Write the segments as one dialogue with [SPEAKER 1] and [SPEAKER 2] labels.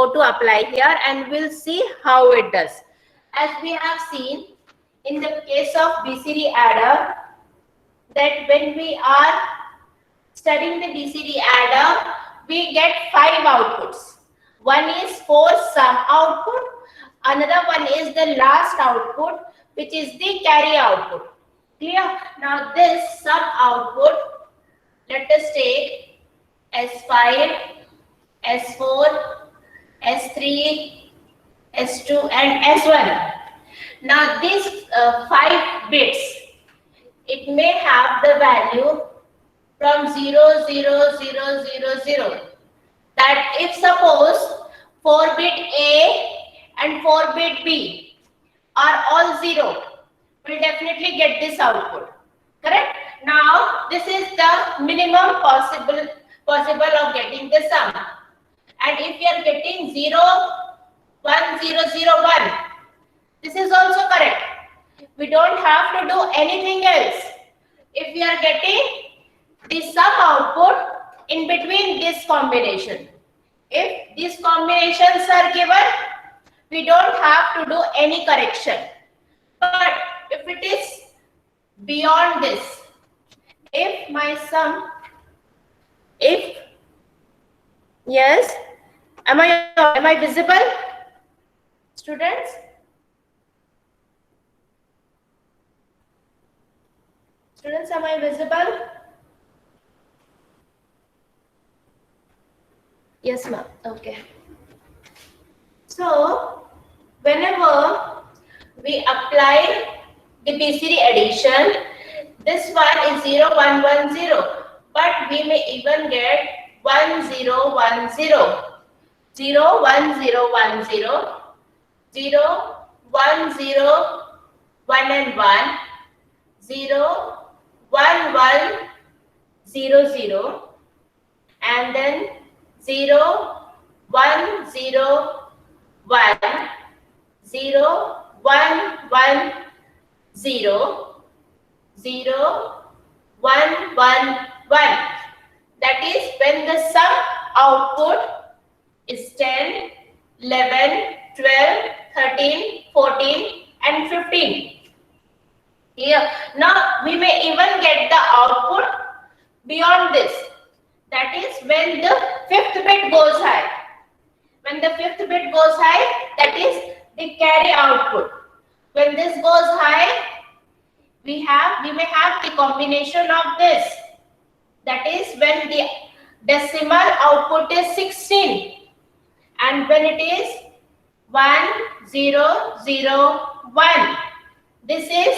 [SPEAKER 1] go to apply here and we'll see how it does. As we have seen in the case of BCD adder, that when we are studying the BCD adder, we get 5 outputs. One is for sum output, another one is the last output, which is the carry output. Clear? Now this sum output, let us take S5, S4, S3, S2 and S1. Now these 5 bits, it may have the value from 0, 0, 0, 0, 0. That if suppose 4 bit A and 4 bit B are all 0, we'll definitely get this output. Correct? Now this is the minimum possible of getting the sum. And if you are getting 0, 1, 0, 0, 1, this is also correct. We don't have to do anything else. If we are getting the sum output in between this combination. If these combinations are given, we don't have to do any correction. But if it is beyond this, if my sum, yes, am I visible, students? Students, am I visible? Yes, ma'am. Okay. So, whenever we apply the BCD addition, this one is 0, 1, 1, 0. But we may even get 1, 0, 1, 0. 0, 1, 0, 1, 0. 0, 1, 0, 1 and 1. 0, 1, 1, 0, 0. And then 0, 1, 0, 1, 0, 1, 1, 0, 0, 1, 1, 1. That is when the sum output is 10, 11, 12, 13, 14 and 15. Here, now we may even get the output beyond this. That is when the 5th bit goes high. When the 5th bit goes high, that is the carry output. When this goes high, we may have the combination of this. That is when the decimal output is 16. And when it is 1, 0, 0, 1. This is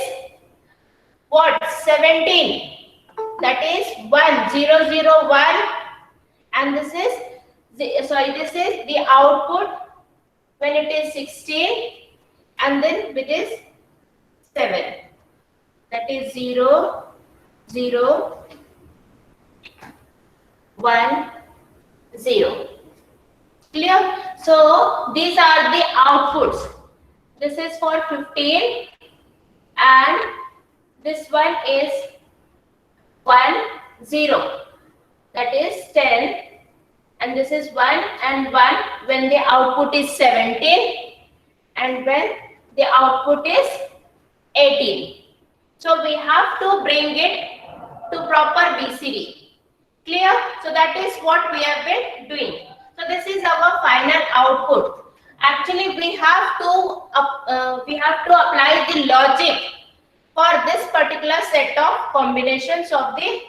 [SPEAKER 1] what? 17. That is 1, 0, 0, 1. And this is the output when it is 16. And then it is 7. That is 0, 0, 1, 0. Clear? So these are the outputs. This is for 15 and this one is 1, 0. That is 10 and this is 1 and 1 when the output is 17 and when the output is 18. So we have to bring it to proper BCD. Clear? So that is what we have been doing. So this is our final output. Actually, we have to apply the logic for this particular set of combinations of the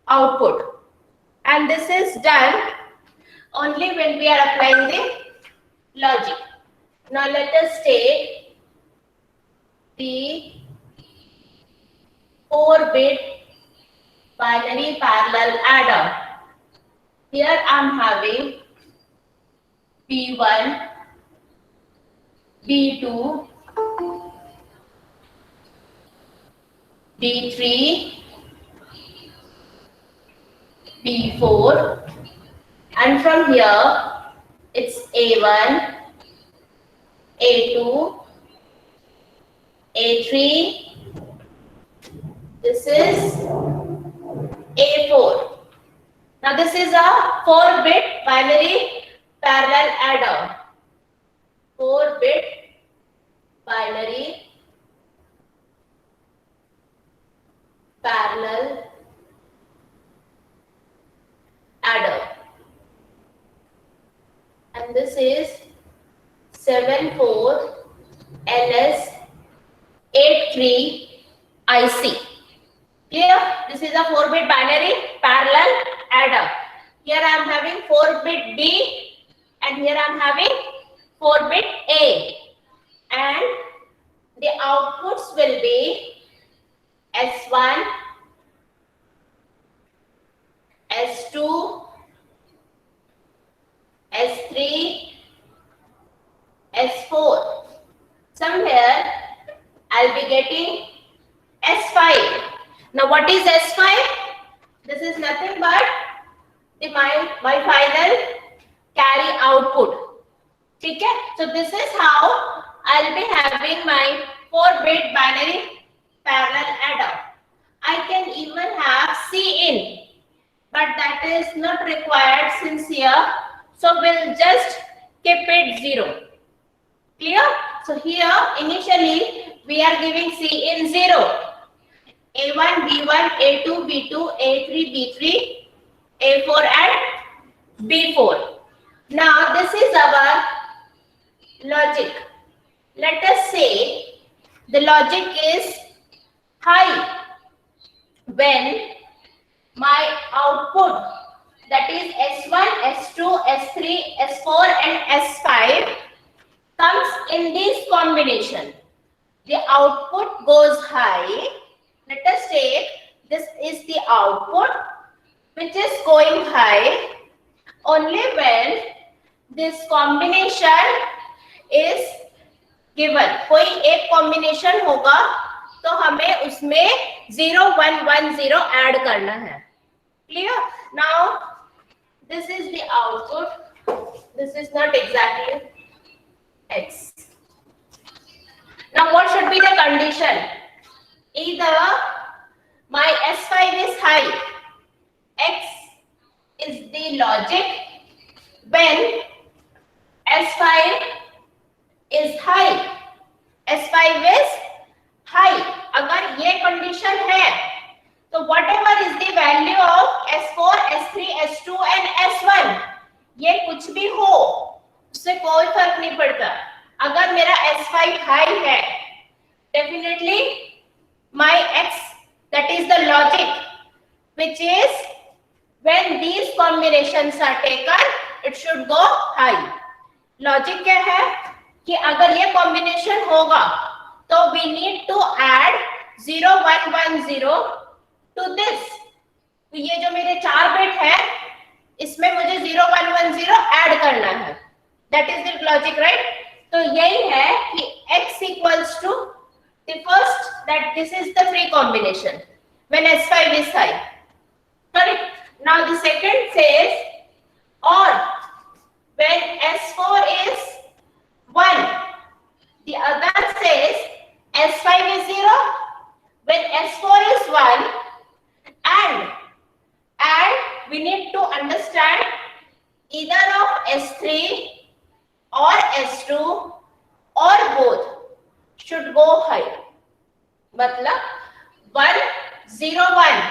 [SPEAKER 1] output. And this is done only when we are applying the logic. Now let us take the 4-bit binary parallel adder. Here I am having B1, B2, B3, B4, and from here it's A1, A2, A3, this is A4. Now this is a 4-bit binary parallel adder, 4-bit binary parallel adder, and this is 74LS83 IC. Clear? This is a 4-bit binary parallel adder. Here I am having 4-bit B and here I am having 4-bit A, and the outputs will be S1, S2, S3, S4. Somewhere I'll be getting S5. Now what is S5? This is nothing but my final carry output. Okay? So this is how I'll be having my 4-bit binary parallel adder. I can even have Cin, but that is not required since here. So we'll just keep it 0. Clear? So here initially we are giving Cin 0. A1, B1, A2, B2, A3, B3, A4 and B4. Now this is our logic. Let us say the logic is high when my output, that is S1, S2, S3, S4 and S5 comes in this combination. The output goes high. Let us say this is the output which is going high only when this combination is given. कोई एक combination होगा तो हमें उसमें 0, 1, 1, 0 add करना है. Clear? Now this is the output. This is not exactly X. Now what should be the condition? Either my S5 is high, X is the logic when S5 is high, S5 is high. अगर ये condition है तो whatever is the value of S4, S3, S2 and S1, ये कुछ भी हो उससे कोई फर्क नहीं पड़ता. अगर मेरा S5 high है, definitely my X, that is the logic, which is when these combinations are taken, it should go high. Logic क्या है कि अगर ये combination होगा तो we need to add 0, 1, 1, 0 to this. तो ये जो मेरे 4 बिट है इसमें मुझे 0, 1, 1, 0 ऐड करना है. That is the logic, right? तो यही है कि X equals to the first, that this is the free combination when S5 is high. Correct? Now the second says or when S4 is 1. The other says S5 is 0 when S4 is 1, and we need to understand either of S3 or S2 or both should go high. मतलब 1, 0, 1,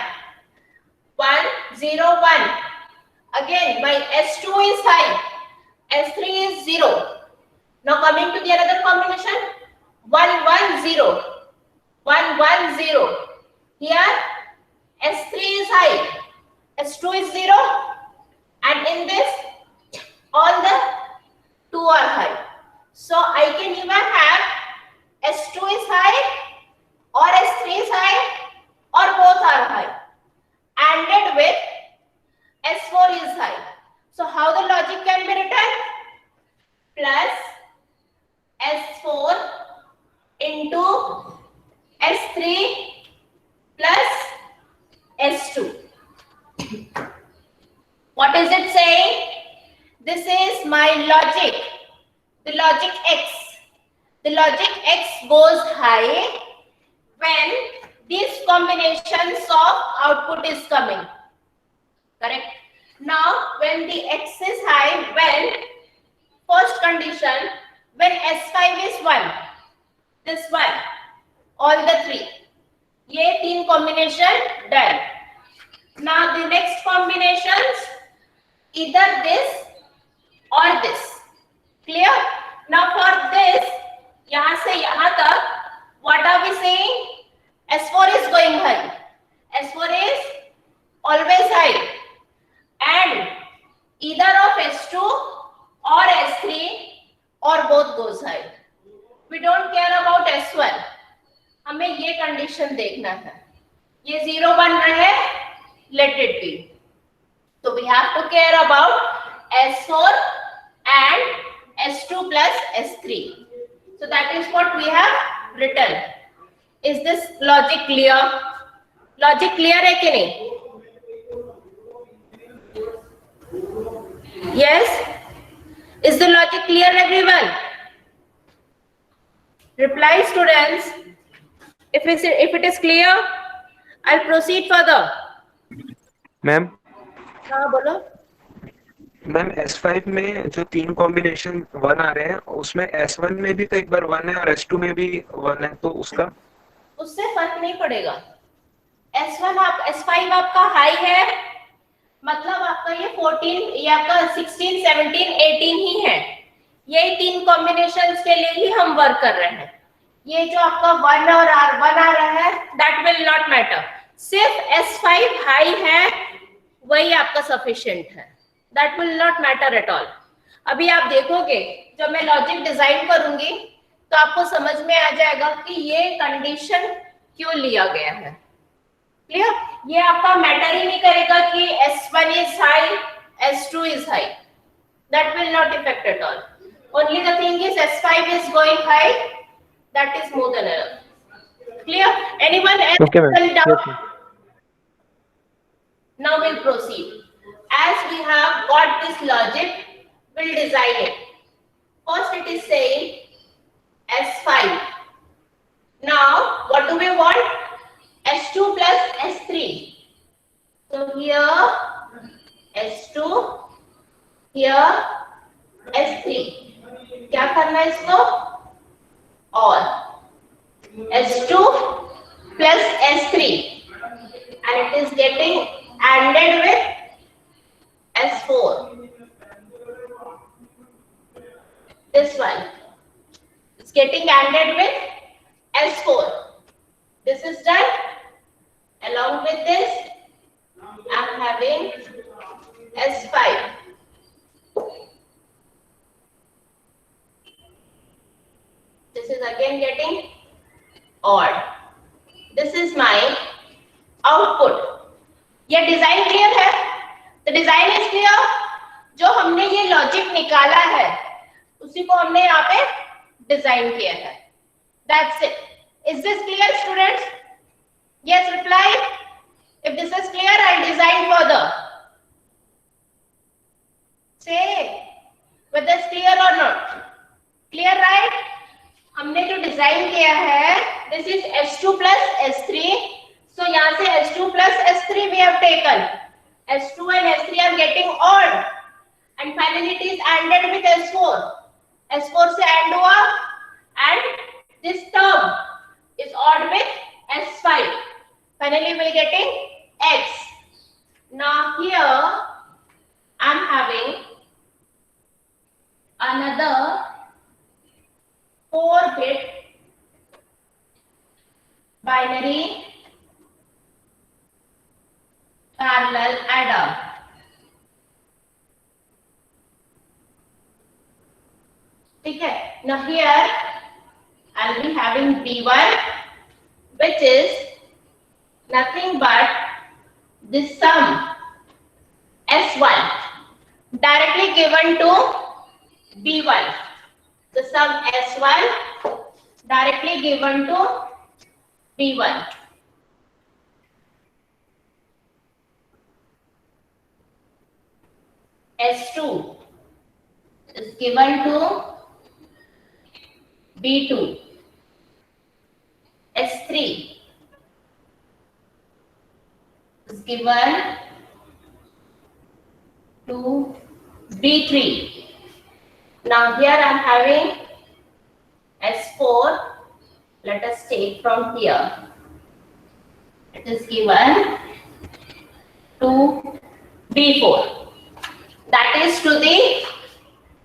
[SPEAKER 1] 1, 0, 1. Again, my S2 is high, S3 is 0. Now coming to the another combination, 1, 1, 0, 1, 1, 0. Here S3 is high, S2 is 0, and in this all the 2 are high. So I can even have S2 is high or S3 is high or both are high, ANDed with S4 is high. So how the logic can be written? Plus S4 into S3 plus S2. What is it saying? This is my logic, the logic X. The logic X goes high when these combinations of output is coming. Correct? Now, when the X is high, when First condition, when S5 is 1, this one, all the three. ये तीन combination done. Now the next combinations, either this or this. Clear? Now for this, यहाँ से यहाँ तक, what are we saying? S4 is going high. S4 is always high. And either of S2 or S3 or both goes high. We don't care about S1. हमें ये condition देखना है. ये 0 बन रहे, let it be. So we have to care about S4 and S2 plus S3. So that is what we have written. Is this logic clear? Logic clear है कि नहीं? Yes? Is the logic clear, everyone? Reply, students. If it is clear, I'll proceed further.
[SPEAKER 2] Ma'am
[SPEAKER 1] हाँ बोलो.
[SPEAKER 2] Ma'am S5 में जो तीन combination 1 आ रहे हैं उसमें S1 में भी तो एक बार 1 है और S2 में भी 1 है, तो उससे
[SPEAKER 1] फर्क नहीं पड़ेगा. S5 आपका हाई है, मतलब आपका ये 14 या आपका 16, 17, 18 ही है. यही तीन कॉम्बिनेशंस के लिए ही हम वर्क कर रहे हैं. ये जो आपका 1 और R1 आ रहा है, दैट विल नॉट मैटर. सिर्फ S5 हाई है, वही आपका सफिशिएंट है. That will not matter at all. अभी आप देखोगे जब मैं लॉजिक डिजाइन करूंगी तो आपको समझ में आ जाएगा कि ये कंडीशन क्यों लिया गया है. क्लियर? ये आपका मैटर ही नहीं करेगा कि S1 is high, S2 is high. That will not effect at all. Only the thing is S5 is going high. That is more than enough. Clear? Anyone else?
[SPEAKER 2] Okay, ma'am.
[SPEAKER 1] Doubt?
[SPEAKER 2] Yes,
[SPEAKER 1] Now we'll proceed. As we have got this logic, we'll design it. First it is saying S5. Now what do we want? S2 plus S3. So here S2, here S3. क्या करना है इसको? और S2 plus S3, and it is getting ANDed with S4. This one is getting ANDed with S4. This is done. Along with this, I'm having S5. This is again getting odd. This is my output. ये design clear है? The design is clear. जो हमने ये logic निकाला है उसी को हमने यहाँ पे डिजाइन किया है. That's it. Is this clear, students? Yes, reply. If this is clear, I'll design further. Say whether it's clear or not. Clear, right? हमने जो डिजाइन किया है, this is S2 plus S3. So यहाँ से S2 plus S3 we have taken. S2 and S3 are getting odd, and finally it is ANDed with S4. S4 से AND हुआ, and this term is odd with S5. Finally we are getting X. Now here I'm having another 4-bit binary parallel adder. Okay. Now here I'll be having B1, which is nothing but this sum S1 directly given to B1. The sum S1 directly given to B1. S2 is given to B2. S3 is given to B3. Now here I am having S4. Let us take from here. It is given to B4. That is to the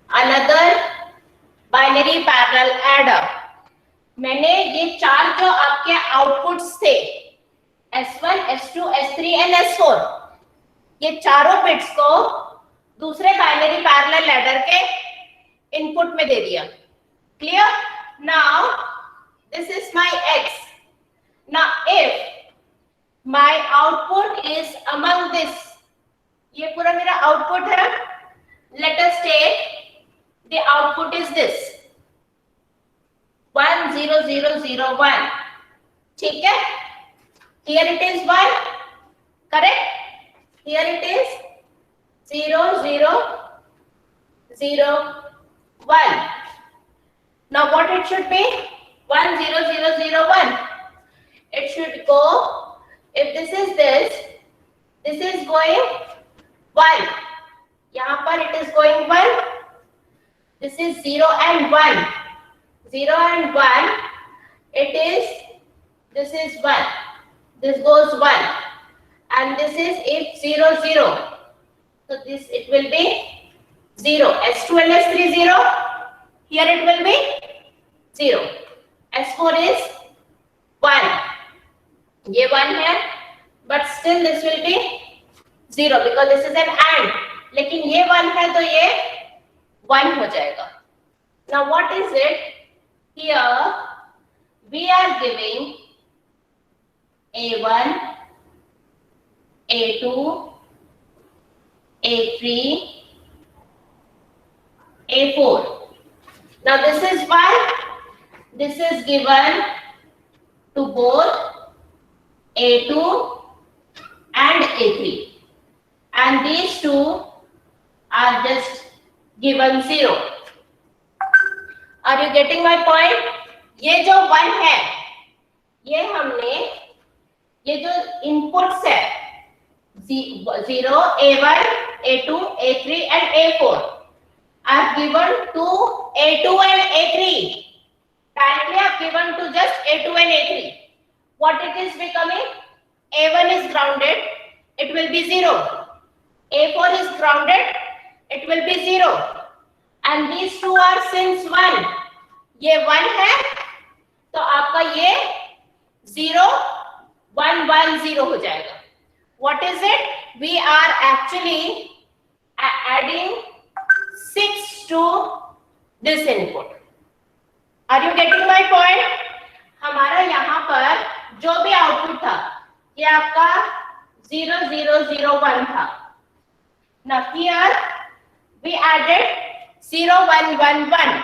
[SPEAKER 1] another binary parallel adder. मैंने ये चार जो आपके outputs थे S1, S2, S3 and S4, ये चारों bits को दूसरे बाइनरी पैरेलल लैडर के इनपुट में दे दिया. Clear? Now this is my x. Now if my output is among this, ये पूरा मेरा आउटपुट है. Let us take the output is this 1 0 0 0 1. ठीक है? Here it is 1, correct? Here it is 0 0 0 1. Now what it should be? 1 0 0 0 1. It should go, if this is this is going 1. यहाँ पर it is going 1. This is 0 and 1. 0 and 1. It is, this is 1. This goes 1. And this is if 0 0. So this it will be 0. S2 and S3 0. Here it will be 0. S4 is 1. ये 1 है, but still this will be 0 because this is an AND. लेकिन ये 1 है तो ये 1 हो जाएगा. Now what is it? Here we are giving A1, A2, A3, A4. Now this is 1. This is given to both A2 and A3. And these two are just given 0. Are you getting my point? ये जो 1 है, ये हमने ये जो inputs है 0, A1, A2, A3 and A4 are given to A2 and A3. Directly are given to just A2 and A3. What it is becoming? A1 is grounded, it will be 0. A4 is grounded, it will be 0. And these two are since 1. ये 1 है तो आपका ये 0 1 1 0 हो जाएगा. What is it? We are actually adding 6 to this input. Are you getting my point? हमारा यहाँ पर जो भी आउटपुट था ये आपका 0 0 0 1 था. Now here we added 0 1 1 1.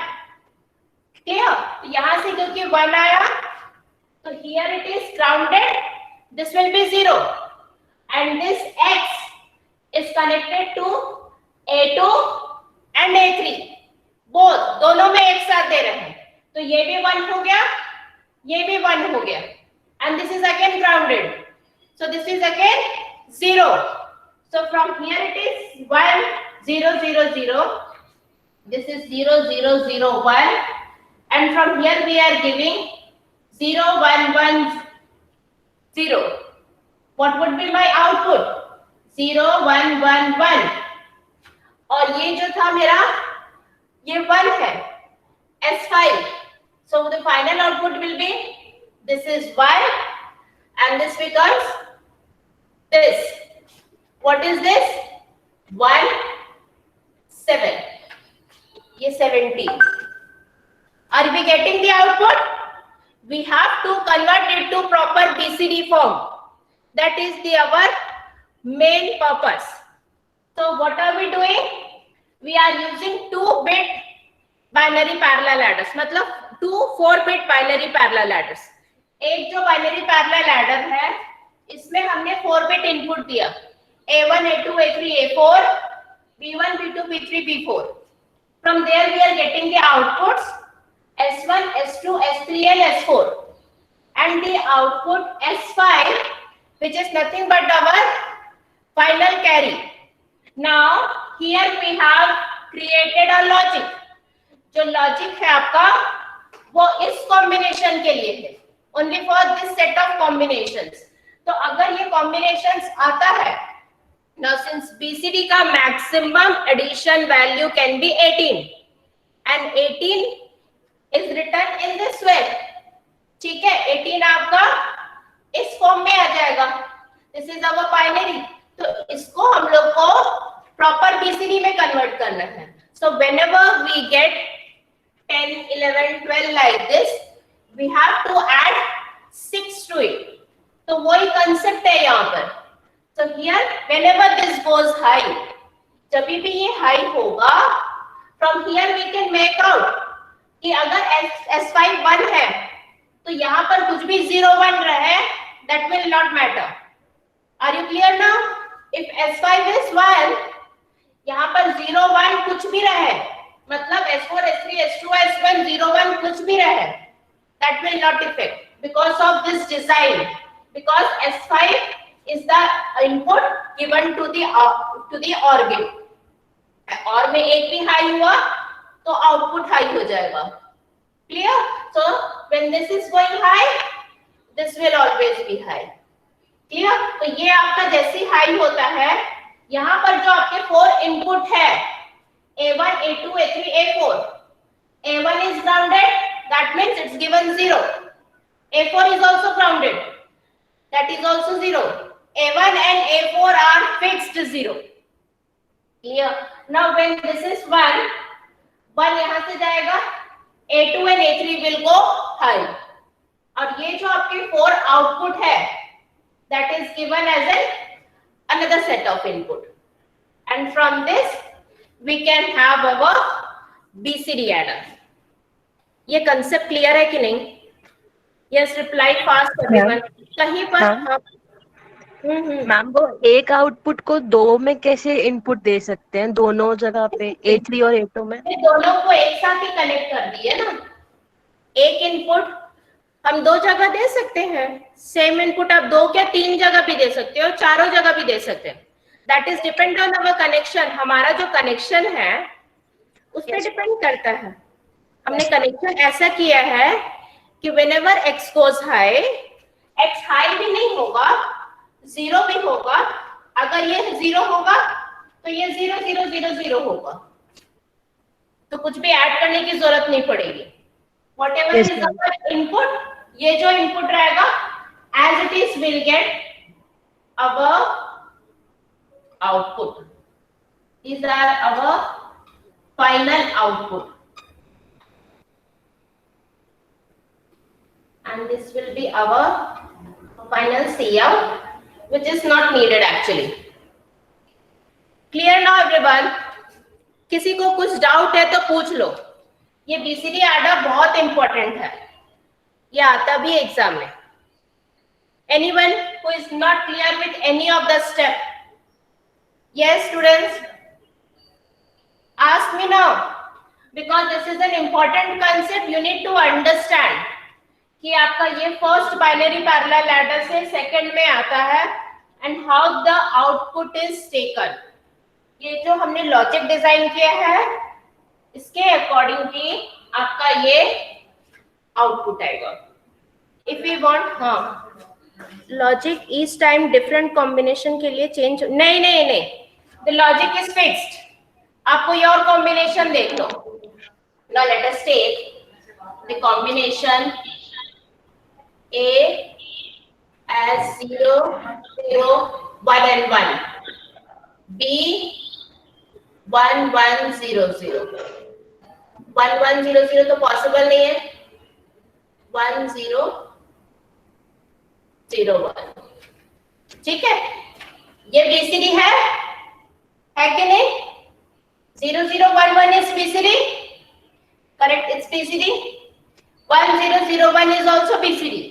[SPEAKER 1] Clear? तो यहाँ से क्योंकि 1 आया तो here it is grounded. This will be 0 and this X is connected to A2 and A3. Both दोनों में एक साथ दे रहे हैं तो ये भी 1 हो गया, ये भी 1 हो गया and this is again grounded. So this is again 0. So from here it is 1 0 0 0. This is 0 0 0 1 and from here we are giving 0 1 1 0. What would be my output? 0 1 1 1. और ये जो था मेरा ये 1 है S5. So the final output will be this is 1 and this becomes this. What is this? 1 7. ये 70. Are we getting the output? We have to convert it to proper BCD form. That is our main purpose. So what are we doing? We are using 2-bit binary parallel adders. मतलब 2 4-bit binary parallel adders. एक जो binary parallel adder है इसमें हमने 4-bit input दिया A1, A2, A3, A4, B1, B2, B3, B4. From there we are getting the outputs S1, S2, S3 and S4 and the output S5 which is nothing but our final carry. Now here we have created a logic. जो logic है आपका वो इस combination के लिए है, only for this set of combinations. तो अगर ये कॉम्बिनेशंस आता है, now since BCD का maximum addition value can be 18 and 18 is written in this way, ठीक है, 18 आपका इस फॉर्म में आ जाएगा, दिस इज अवर बाइनरी। तो इसको हम लोग को प्रॉपर BCD में कन्वर्ट करना है। सो whenever we get 10, 11, 12 like this, we have to add 6 to it। तो वही कंसेप्ट है यहाँ पर। So here whenever this goes high, जब भी ये हाई होगा, from here we can make out कि अगर S5 1 है तो यहाँ पर कुछ भी 0 1 रहे, that will not matter। Are you clear now? If S5 is 1, यहाँ पर 0 1 कुछ भी रहे, मतलब S4 S3 S2 S1 0 1 कुछ भी रहे, that will not affect because of this design, because S5 is the input given to the OR gate। OR में एक भी हाई हुआ तो आउटपुट हाई हो जाएगा। Clear? So when this is going high, this will always be high। Clear? तो ये आपका जैसे हाई होता है, यहाँ पर जो आपके 4 इनपुट है A1 A2 A3 A4, A1 is grounded, that means it's given 0। A4 is also grounded, that is also 0। A1 and A4 are fixed 0। Clear? Now when this is 1 यहाँ से जाएगा, A2 and A3 will go high। और ये जो आपके 4 output है, that is given as another set of input, and from this we can have our BCD adder। ये concept clear है कि नहीं? Yes, reply fast everyone। कहीं पर
[SPEAKER 3] हाँ। मैम वो एक आउटपुट को 2 में कैसे इनपुट दे सकते हैं, दोनों जगह पे A3 और A2 में?
[SPEAKER 1] दोनों को एक साथ ही कनेक्ट कर दिए ना। एक इनपुट हम 2 जगह दे सकते हैं, सेम इनपुट आप 2 क्या 3 जगह भी दे सकते हो, चारों जगह भी दे सकते हैं। That is depend on our connection. हमारा जो कनेक्शन है उस पर डिपेंड करता है। हमने कनेक्शन ऐसा किया है कि whenever x goes high, x high भी नहीं होगा, 0 भी होगा। अगर ये 0 होगा तो ये 0 0 0 0 होगा, तो कुछ भी ऐड करने की जरूरत नहीं पड़ेगी। व्हाटएवर इज अवर इनपुट, ये जो इनपुट रहेगा as it is will get our output. These are our final output, and this will be our final Cout, which is not needed actually। Clear now everyone? किसी को कुछ doubt है तो पूछ लो। ये BCD adder बहुत important है, ये आता भी एग्जाम में। Anyone who is not clear with any of the step? Yes, students, ask me now, because this is an important concept you need to understand कि आपका ये फर्स्ट बाइनरी पैरेलल लैडर से second में आता है and how the output is taken। ये जो हमने लॉजिक डिजाइन किया है इसके अकॉर्डिंग की आपका ये आउटपुट आएगा। इफ वी वांट, हाँ, logic each time different combination के लिए चेंज नहीं नहीं नहीं, द लॉजिक इज फिक्स्ड। आप कोई और कॉम्बिनेशन देख लो। Now let us take the combination A as 0 0 1 and 1, B 1 1 0 0 1 1 0 0 तो पॉसिबल नहीं है। 1 0 0 1, ठीक है, ये BCD है कि नहीं? 0 0 1 1 is BCD, correct? It's BCD। 1 0 0 1 is also BCD।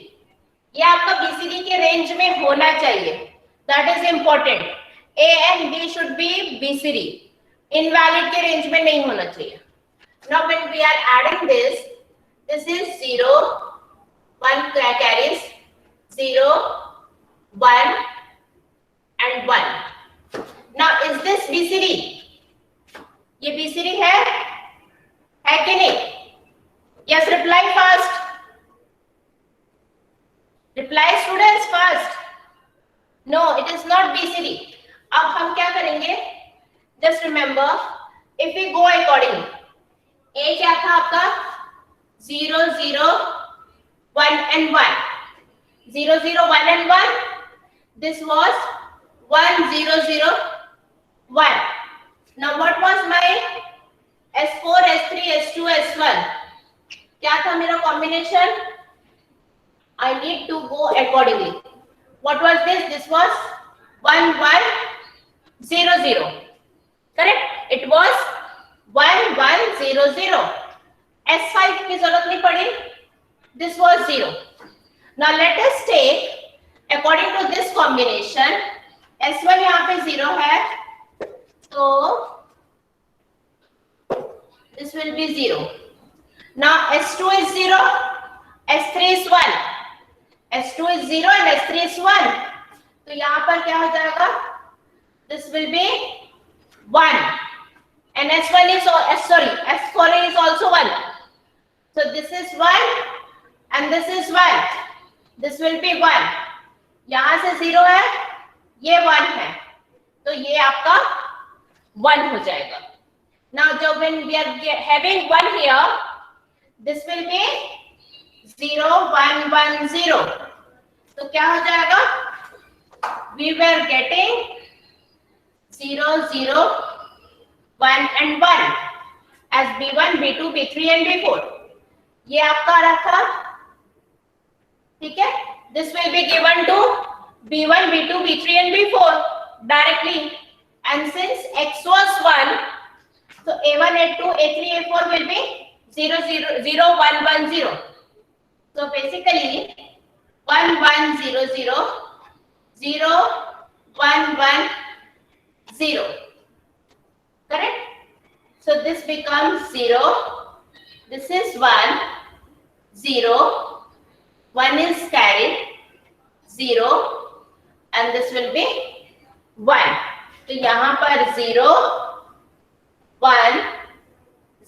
[SPEAKER 1] ये आपका BCD के रेंज में होना चाहिए, that is important। A and B should be BCD, invalid के रेंज में नहीं होना चाहिए। Now when we are adding this, this is 0 1 carries 0 1 and 1। Now is this BCD? ये BCD है है कि नहीं? Yes, reply fast, reply students fast. No, it is not BCD। अब हम क्या करेंगे, just remember, if we go according, A क्या था आपका 0 0 1 and 1, 0 0 1 and 1, this was 1 0 0 1. Now what was my S4 S3 S2 S1? क्या था मेरा combination? I need to go accordingly. What was this? This was 1 1 0 0. Correct? It was 1 1 0 0. S5 की जरूरत नहीं पड़ी. This was 0. Now let us take according to this combination. S1 यहाँ पे 0 है, तो this will be 0. Now S2 is 0, S3 is 1. S2 is 0 and S3 is 1. तो यहाँ पर क्या हो जाएगा? This will be 1. And S1 is S4 is also 1. So this is 1 and this is 1. This will be 1. यहाँ से 0 है, ये 1 है, तो ये आपका 1 हो जाएगा. Now when we are having 1 here, this will be 0 1 1 0. तो क्या हो जाएगा? We were getting 0 0 1 and 1 as B1 B2 B3 and B4. ये आपका आ रहा था, ठीक है? This will be given to B1 B2 B3 and B4 directly, and since X was 1, so A1 A2 A3 A4 will be 0 0 0 1 1 0. So basically 1 1 0 0 0 1 1 0. Correct? So this becomes 0. This is 1 0. 1 is carried 0 and this will be 1. तो यहाँ पर 0 1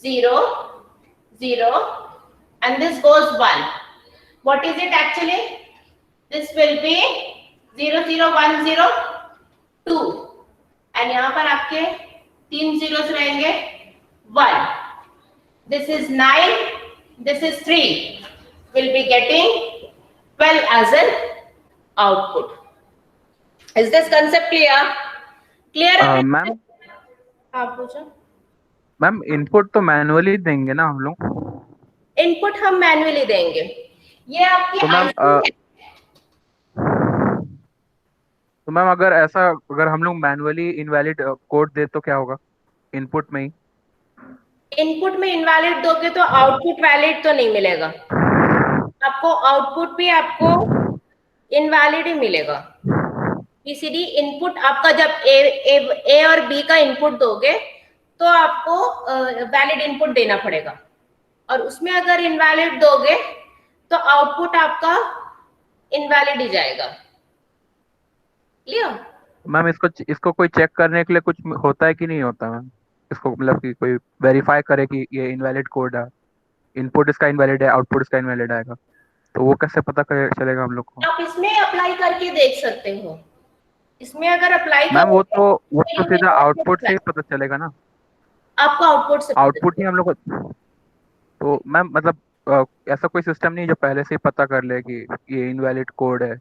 [SPEAKER 1] 0 0 and this goes 1. What is it actually? This will be 0 0 1 0 2 and यहाँ पर आपके 3 zeros रहेंगे 1. This is 9. This is 3. Will be getting 12 as an output. Is this concept clear? Clear?
[SPEAKER 4] Ma'am
[SPEAKER 1] आप पूछो.
[SPEAKER 4] Ma'am input तो मैनुअली देंगे ना हम लोग?
[SPEAKER 1] इनपुट हम मैन्युअली देंगे. ये आपकी
[SPEAKER 4] तो मैम तो मैम अगर हम लोग मैनुअली इनवैलिड कोड दे तो क्या होगा इनपुट में ही?
[SPEAKER 1] इनपुट में इनवैलिड दोगे तो आउटपुट वैलिड तो नहीं मिलेगा आपको. आउटपुट भी आपको इनवैलिड ही मिलेगा. BCD इनपुट आपका जब ए और बी का इनपुट दोगे तो आपको वैलिड इनपुट देना पड़ेगा, और उसमें अगर इनवैलिड दोगे तो आउटपुट आपका इनवैलिड ही जाएगा. क्लियर?
[SPEAKER 4] मैम इसको कोई चेक करने के लिए कुछ होता है कि नहीं होता मैम? इसको मतलब कि कोई वेरीफाई करे कि ये इनवैलिड कोड है, इनपुट इसका इनवैलिड है, आउटपुट इसका इनवैलिड आएगा, तो वो कैसे पता चलेगा हम लोग को?
[SPEAKER 1] आप इसमें अप्लाई करके देख सकते हो. इसमें अगर अप्लाई
[SPEAKER 4] मैम वो तो सीधा आउटपुट से ही पता चलेगा ना.
[SPEAKER 1] आपको आउटपुट से
[SPEAKER 4] आउटपुट ही हम लोग को. तो मैम मतलब ऐसा कोई सिस्टम नहीं जो पहले से ही पता कर ले कि ये इनवैलिड कोड है?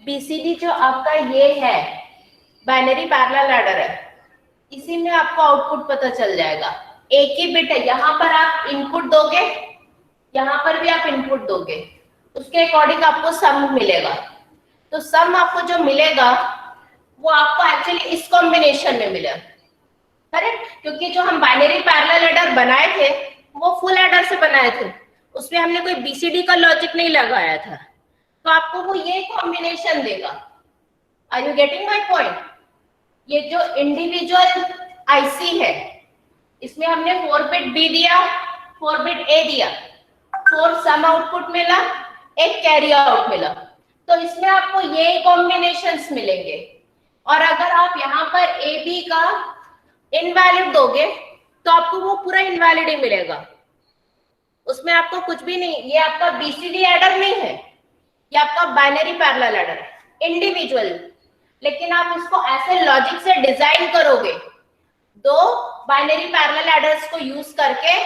[SPEAKER 1] BCD जो आपका ये है बाइनरी पैरेलल लैडर है, इसी में आपको आउटपुट पता चल जाएगा. एक ही बिट है, यहाँ पर आप इनपुट दोगे, यहाँ पर भी आप इनपुट दोगे, उसके अकॉर्डिंग आपको सम मिलेगा. तो सम आपको जो मिलेगा वो आपको एक्चुअली इस कॉम्बिनेशन में मिलेगा. करेक्ट? क्योंकि जो हम बाइनरी पैरेलल एडर बनाए थे वो फुल एडर से बनाए थे, उसमें हमने कोई BCD का लॉजिक नहीं लगाया था, तो आपको वो ये कॉम्बिनेशन देगा. Are you getting my point? ये जो इंडिविजुअल IC है इसमें हमने 4 बिट B दिया, 4 बिट A दिया, 4 सम आउटपुट मिला, एक कैरी आउट मिला, तो इसमें आपको ये कॉम्बिनेशंस मिलेंगे. और अगर आप यहाँ पर AB का इनवैलिड दोगे तो आपको वो पूरा इनवैलिड ही मिलेगा, उसमें आपको कुछ भी नहीं, ये आपका बीसीडी एडर नहीं है, ये आपका बाइनरी पैरेलल एडर है इंडिविजुअल। लेकिन आप इसको ऐसे लॉजिक से डिजाइन करोगे दो बाइनरी पैरेलल एडर्स को यूज करके,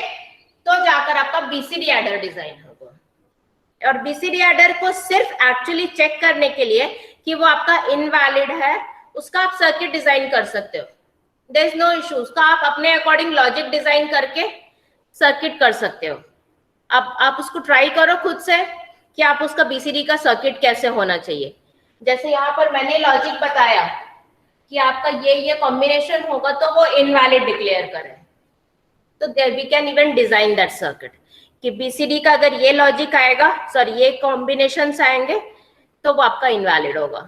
[SPEAKER 1] तो जाकर आपका बीसीडी एडर डिजाइन होगा। और बीसीडी एडर को सिर्फ एक्चुअली चेक करने के लिए कि वो आपका इनवैलिड है, उसका आप सर्किट डिजाइन कर सकते हो, देयर इज नो इशू। उसका आप अपने अकॉर्डिंग लॉजिक डिजाइन करके सर्किट कर सकते हो। अब आप उसको ट्राई करो खुद से कि आप उसका बीसीडी का सर्किट कैसे होना चाहिए। जैसे यहाँ पर मैंने लॉजिक बताया कि आपका ये कॉम्बिनेशन होगा तो वो इनवैलिड डिक्लेयर करे, तो there we can even design that circuit कि बीसीडी का अगर ये लॉजिक आएगा, सॉरी ये कॉम्बिनेशंस आएंगे, तो वो आपका इनवैलिड होगा।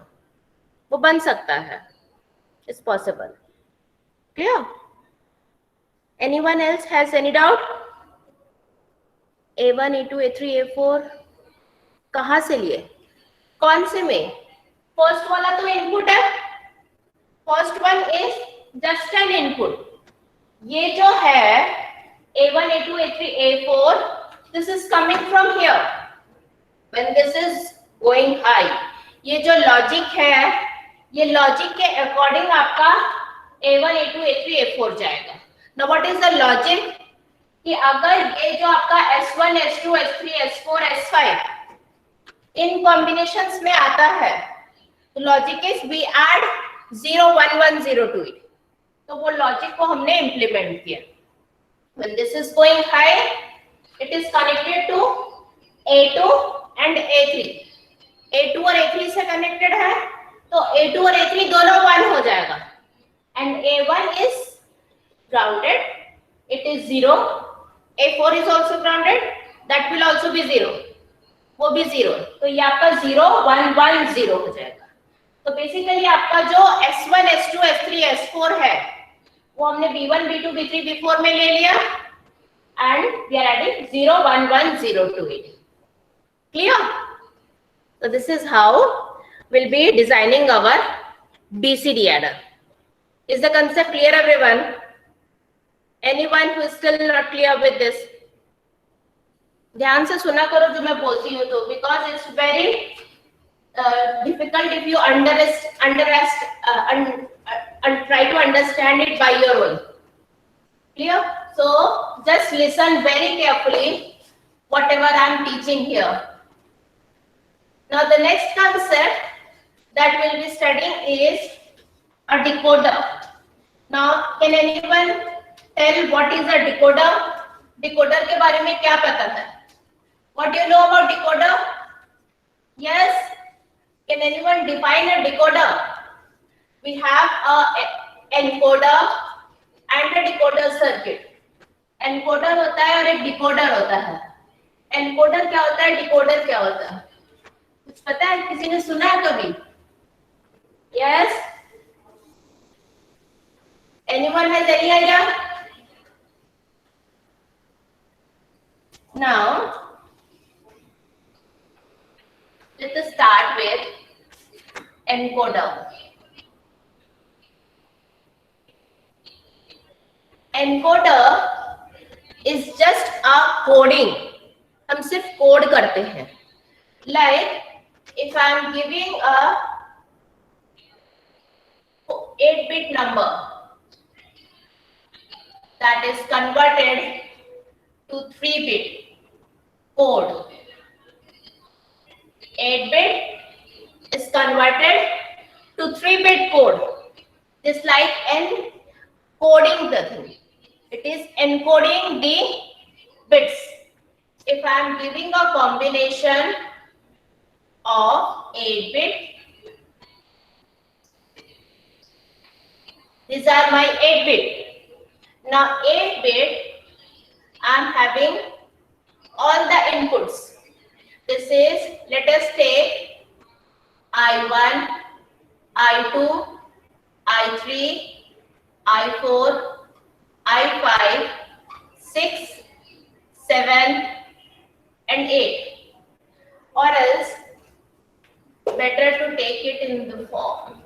[SPEAKER 1] वो बन सकता है, it's possible. Clear? Anyone else has any doubt? A1, A2, A3, A4 कहाँ से लिए, कौन से में? फर्स्ट वाला तो इनपुट है, first one is just an input. ये जो है A1, A2, A3, A4, this is coming from here when this is going high. ये जो लॉजिक है, ये लॉजिक के अकॉर्डिंग आपका A1, A2, A3, A4 जाएगा। Now what is the logic कि अगर ये जो आपका S1, S2, S3, S4, S5 इन कॉम्बिनेशंस में आता है, तो logic is we add 0, 1, 1, 0 to it. तो वो लॉजिक को हमने इंप्लीमेंट किया। When this is going high, it is connected to A2 and A3. A2 और A3 से कनेक्टेड है, तो A2 और A3 दोनों 1 हो जाएगा। And A1 is grounded, it is 0. A4 is also grounded, that will also be 0. वो भी 0, तो ये आपका 0, 1, 1, 0 हो जाएगा। तो बेसिकली आपका जो S1, S2, S3, S4 है, वो हमने B1, B2, B3, B4 में ले लिया, and we are adding 0, 1, 1, 0 to it. Clear? So this is how we'll be designing our BCD adder. Is the concept clear, everyone? Anyone who is still not clear with this? ध्यान से सुना करो जो मैं बोलती हूँ, तो because it's very difficult if you try to understand it by your own. Clear? So just listen very carefully whatever I am teaching here. Now the next concept that we'll be studying is a decoder. Now can anyone tell what is a decoder? Decoder के बारे में क्या पता है? What do you know about decoder? Yes. Can anyone define a decoder? We have a encoder and a decoder circuit. Encoder होता है और एक decoder होता है। Encoder क्या होता है, decoder क्या होता है? कुछ पता है, किसी ने सुना है कभी? Yes. Anyone has any idea? Now, let us start with encoder. Encoder is just a coding. हम सिर्फ कोड करते हैं. Like if I am giving a 8-bit number that is converted to 3-bit code. 8-bit is converted to 3-bit code. Just like encoding the thing. It is encoding the bits. If I am giving a combination of 8-bit, these are my 8-bit. Now 8-bit, I am having all the inputs. This is, let us take I1, I2, I3, I4, I5, 6, 7 and 8. Or else, better to take it in the form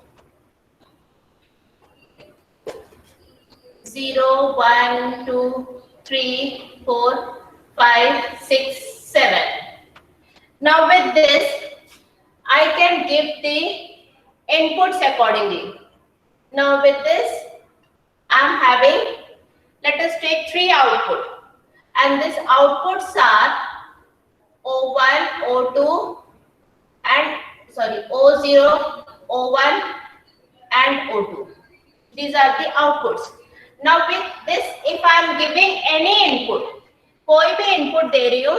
[SPEAKER 1] 0, 1, 2, 3, 4, 5, 6, 7. Now with this, I can give the inputs accordingly. Now with this, I'm having, let us take 3 output, and these outputs are O1, O2, and O0, O1, and O2. These are the outputs. Now with this, if I am giving any input, कोई भी input दे रही हूँ,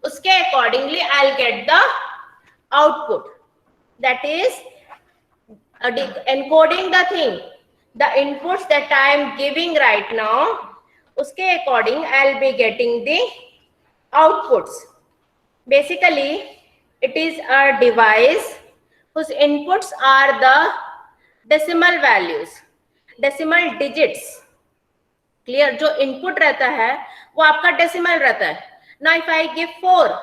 [SPEAKER 1] उसके accordingly I'll get the output. That is encoding the thing, the inputs that I am giving right now, उसके according I'll be getting the outputs. Basically, it is a device whose inputs are the decimal values, decimal digits. Clear? जो input रहता है वो आपका decimal रहता है. Now if I give 4,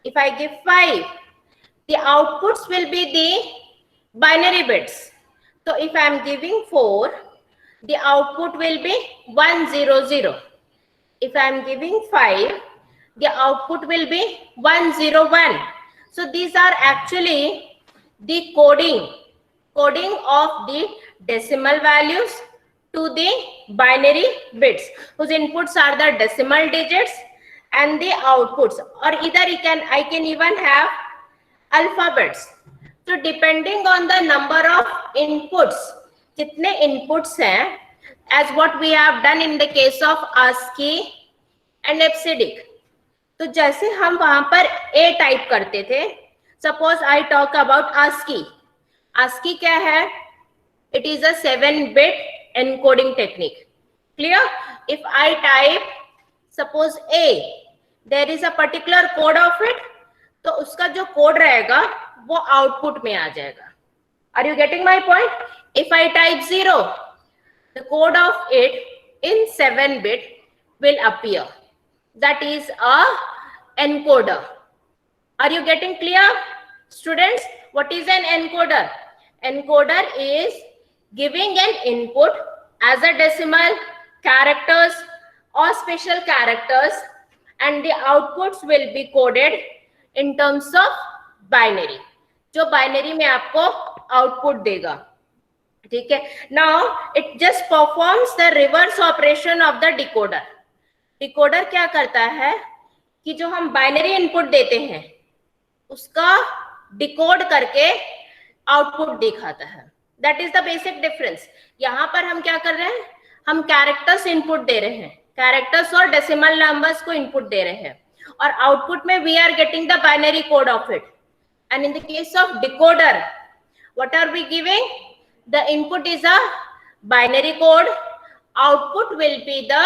[SPEAKER 1] if I give 5, the outputs will be the binary bits. So if I am giving 4, the output will be 100. If I am giving 5, the output will be 101. So these are actually the coding of the decimal values to the binary bits, whose inputs are the decimal digits and the outputs. Or either I can even have alphabets. So depending on the number of inputs, कितने inputs हैं, as what we have done in the case of ASCII and EBCDIC. तो जैसे हम वहां पर A type करते थे, suppose I talk about ASCII. ASCII क्या है? It is a 7-bit encoding technique. Clear? If I type suppose A, there is a particular code of it, तो उसका जो कोड रहेगा वो आउटपुट में आ जाएगा. Are you getting my point? If I type 0, the code of it in 7-bit will appear. That is a encoder. Are you getting clear, students? What is an encoder? Encoder is giving an input as a decimal, characters or special characters, and the outputs will be coded in terms of binary. जो binary में आपको output देगा, ठीक है? Now it just performs the reverse operation of the decoder. Decoder क्या करता है कि जो हम binary input देते हैं उसका decode करके output दिखाता है. That is the basic difference. यहाँ पर हम क्या कर रहे हैं? हम characters input दे रहे हैं, characters और decimal numbers को input दे रहे हैं, और output में we are getting the binary code of it. And in the case of decoder, what are we giving? The input is a binary code, output will be the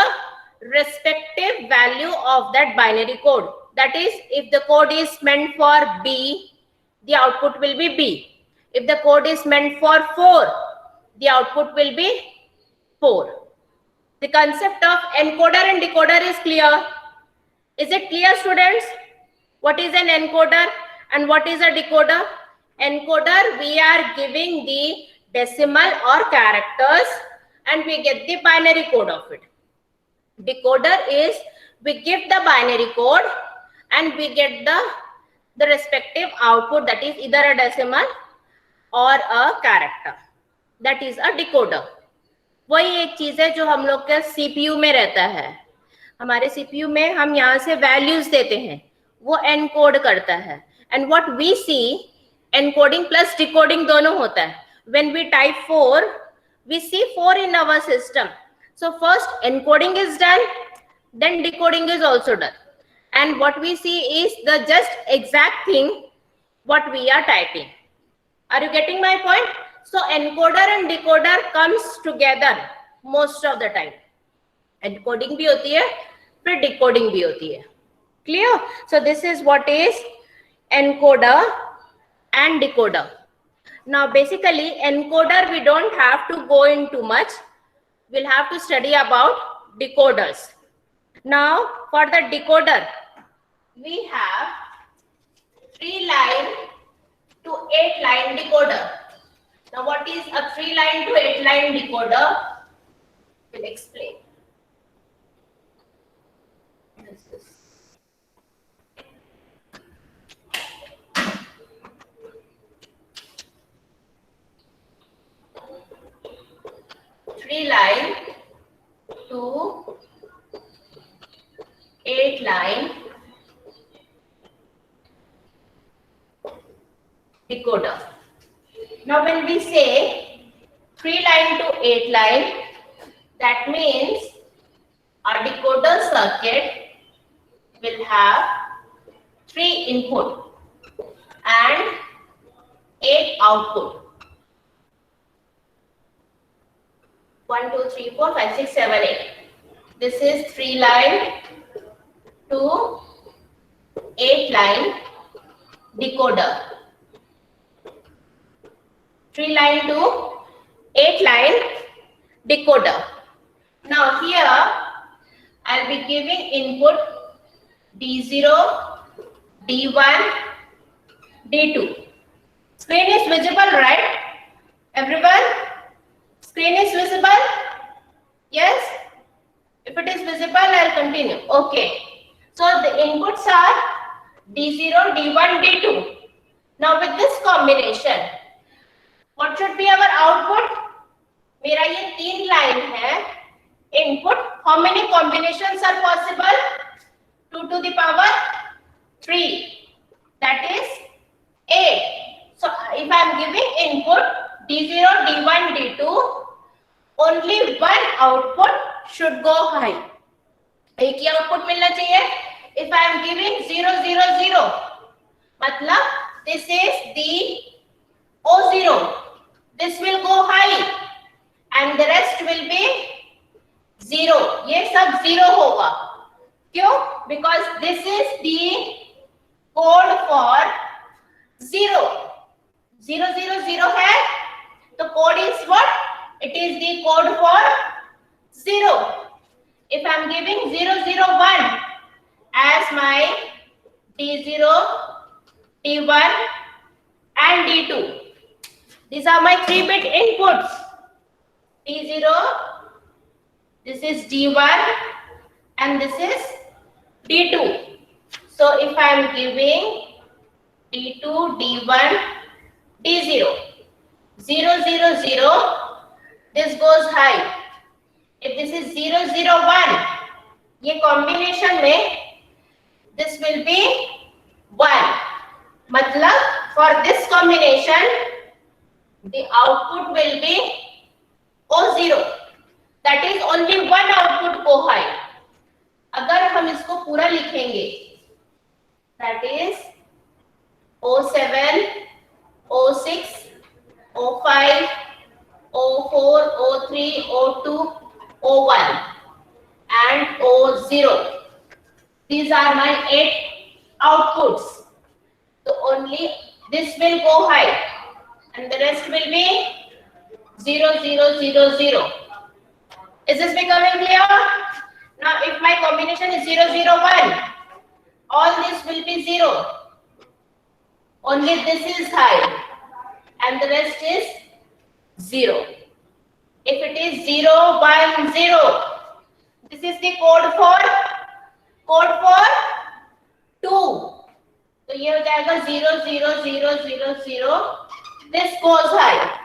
[SPEAKER 1] respective value of that binary code. That is, if the code is meant for B, the output will be B. If the code is meant for 4, the output will be 4. The concept of encoder and decoder is clear. Is it clear, students? What is an encoder and what is a decoder? Encoder, we are giving the decimal or characters and we get the binary code of it. Decoder is we give the binary code and we get the respective output, that is either a decimal or a character. That is a decoder. वही एक चीज है जो हम लोग के CPU में रहता है. हमारे CPU में हम यहाँ से values देते हैं, वो encode करता है. And what we see, encoding plus decoding दोनों होता है. When we type 4, we see 4 in our system. So first encoding is done, then decoding is also done. And what we see is the just exact thing what we are typing. Are you getting my point? So encoder and decoder comes together most of the time. Encoding भी होती है, फिर decoding भी होती है. Clear? So this is what is encoder and decoder. Now basically encoder we don't have to go into much. We'll have to study about decoders. Now for the decoder, we have 3-line to 8-line decoder. Now what is a 3-line to 8-line decoder? will explain. This is three line to 8 line decoder. Now when we say 3 line to 8 line, that means our decoder circuit will have 3 input and 8 output. 1, 2, 3, 4, 5, 6, 7, 8. This is 3 line to 8 line decoder. 3 line to 8 line decoder. Now here I'll be giving input D0, D1, D2. Screen is visible, right? Everyone? Screen is visible? Yes? If it is visible, I'll continue. Okay. So the inputs are D0, D1, D2. Now with this combination, what should be our output? मेरा ये 3 line है. Input, how many combinations are possible? 2 to the power 3. That is 8. So if I am giving input D0, D1, D2, only one output should go high. एक ही output मिलना चाहिए. If I am giving 0, 0, 0, मतलब this is the O0. This will go high and the rest will be 0. ये सब 0 होगा. क्यों? Because this is the code for 0. 0, 0, 0 है. The code is what? It is the code for 0. If I am giving 0, 0, 1 as my D0, D1 and D2. These are my 3-bit inputs. D0, this is D1 and this is D2. So if I am giving D2, D1, D0, 0, 0, 0, this goes high. If this is 0, 0, 1, ये combination में this will be 1. मतलब for this combination, the output will be O0. That is only one output go high. अगर हम इसको पूरा लिखेंगे, that is O7, O6, O5, O4, O3, O2, O1 and O0. These are my 8 outputs. So only this will go high and the rest will be 0, 0, 0, 0. Is this becoming clear? Now if my combination is 0, 0, 1, all this will be 0. Only this is high and the rest is 0. If it is 0, 1, 0, this is the code for 2. तो ये हो जाएगा 0, 0, 0, 0, 0. This goes high